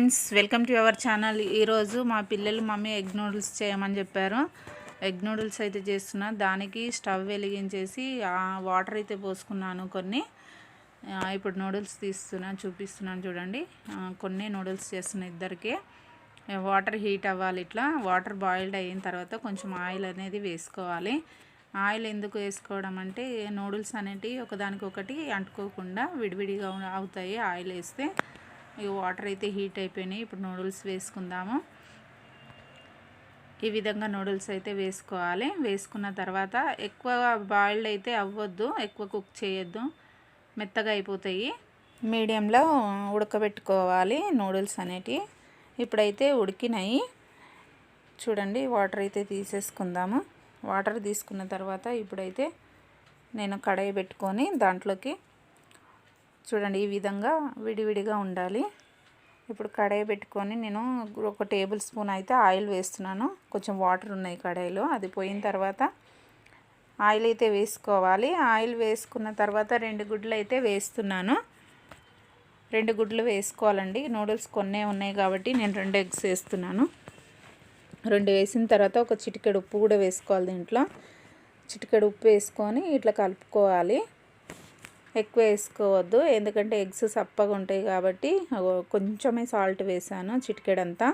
Friends, welcome to our channel. ఈరోజు మా పిల్లలు మమ్మీ ఎగ్ నూడిల్స్ చేయమని చెప్పారు. ఎగ్ నూడిల్స్ అయితే చేస్తున్నా. దానికి స్టవ్ వెలిగించేసి వాటర్ అయితే పోసుకున్నాను కొన్ని. ఇప్పుడు నూడిల్స్ చూపిస్తున్నాను చూడండి. కొన్ని నూడిల్స్ చేస్తున్నా ఇద్దరికి. వాటర్ హీట్ అవ్వాలి. ఇట్లా వాటర్ బాయిల్డ్ అయిన తర్వాత కొంచెం ఆయిల్ అనేది వేసుకోవాలి. ఆయిల్ ఎందుకు వేసుకోవడం అంటే నూడిల్స్ అనేటివి ఒకదానికొకటి అంటుకోకుండా విడివిడిగా అవుతాయి ఆయిల్ వేస్తే. ఈ వాటర్ అయితే హీట్ అయిపోయినాయి. ఇప్పుడు నూడిల్స్ వేసుకుందాము. ఈ విధంగా నూడిల్స్ అయితే వేసుకోవాలి. వేసుకున్న తర్వాత ఎక్కువ బాయిల్డ్ అయితే అవ్వద్దు, ఎక్కువ కుక్ చేయొద్దు, మెత్తగా అయిపోతాయి. మీడియంలో ఉడకబెట్టుకోవాలి నూడిల్స్ అనేటివి. ఇప్పుడైతే ఉడికినాయి చూడండి. వాటర్ అయితే తీసేసుకుందాము. వాటర్ తీసుకున్న తర్వాత ఇప్పుడైతే నేను కడాయి పెట్టుకొని దాంట్లోకి చూడండి ఈ విధంగా విడివిడిగా ఉండాలి. ఇప్పుడు కడాయి పెట్టుకొని నేను ఒక టేబుల్ స్పూన్ అయితే ఆయిల్ వేస్తున్నాను. కొంచెం వాటర్ ఉన్నాయి కడాయిలో. అది పోయిన తర్వాత ఆయిల్ అయితే వేసుకోవాలి. ఆయిల్ వేసుకున్న తర్వాత 2 గుడ్లు అయితే వేస్తున్నాను. 2 గుడ్లు వేసుకోవాలండి. నూడిల్స్ కొన్నే ఉన్నాయి కాబట్టి నేను 2 ఎగ్స్ వేస్తున్నాను. 2 వేసిన తర్వాత ఒక చిటికెడు ఉప్పు కూడా వేసుకోవాలి. దీంట్లో చిటికెడు ఉప్పు వేసుకొని ఇట్లా కలుపుకోవాలి. ఎక్కువ వేసుకోవద్దు, ఎందుకంటే ఎగ్స్ సప్పగా ఉంటాయి కాబట్టి. కొంచెమే సాల్ట్ వేసాను, చిటికెడంతా.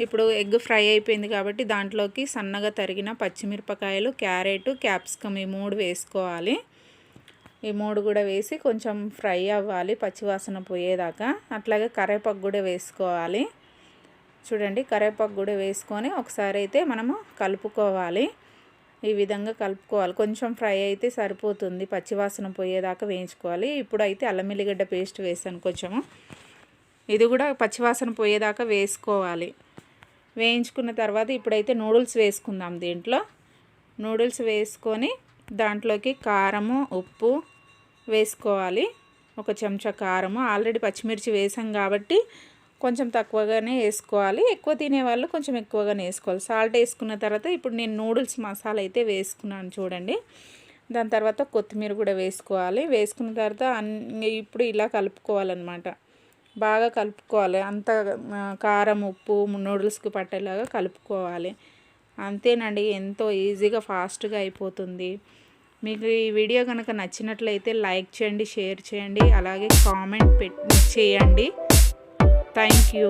ఇప్పుడు ఎగ్ ఫ్రై అయిపోయింది కాబట్టి దాంట్లోకి సన్నగా తరిగిన పచ్చిమిరపకాయలు, క్యారెట్, క్యాప్సికమ్ ఈ 3 వేసుకోవాలి. ఈ 3 కూడా వేసి కొంచెం ఫ్రై అవ్వాలి పచ్చివాసన పోయేదాకా. అట్లాగే కరివేపాకు కూడా వేసుకోవాలి. చూడండి, కరివేపాకు కూడా వేసుకొని ఒకసారి అయితే మనము కలుపుకోవాలి. ఈ విధంగా కలుపుకోవాలి. కొంచెం ఫ్రై అయితే సరిపోతుంది, పచ్చివాసన పోయేదాకా వేయించుకోవాలి. ఇప్పుడు అయితే అల్లం ఎల్లిగడ్డ పేస్ట్ వేసాను కొంచెము. ఇది కూడా పచ్చివాసన పోయేదాకా వేసుకోవాలి. వేయించుకున్న తర్వాత ఇప్పుడైతే నూడిల్స్ వేసుకుందాం. దీంట్లో నూడిల్స్ వేసుకొని దాంట్లోకి కారము, ఉప్పు వేసుకోవాలి. 1 చెంచా కారము. ఆల్రెడీ పచ్చిమిర్చి వేసాం కాబట్టి కొంచెం తక్కువగానే వేసుకోవాలి. ఎక్కువ తినేవాళ్ళు కొంచెం ఎక్కువగానే వేసుకోవాలి. సాల్ట్ వేసుకున్న తర్వాత ఇప్పుడు నేను నూడిల్స్ మసాలా అయితే వేసుకున్నాను చూడండి. దాని తర్వాత కొత్తిమీర కూడా వేసుకోవాలి. వేసుకున్న తర్వాత ఇప్పుడు ఇలా కలుపుకోవాలన్నమాట. బాగా కలుపుకోవాలి. అంత కారం, ఉప్పు నూడిల్స్కి పట్టేలాగా కలుపుకోవాలి. అంతేనండి, ఎంతో ఈజీగా ఫాస్ట్గా అయిపోతుంది. మీకు ఈ వీడియో కనుక నచ్చినట్లయితే లైక్ చేయండి, షేర్ చేయండి, అలాగే కామెంట్ చేయండి. Thank you.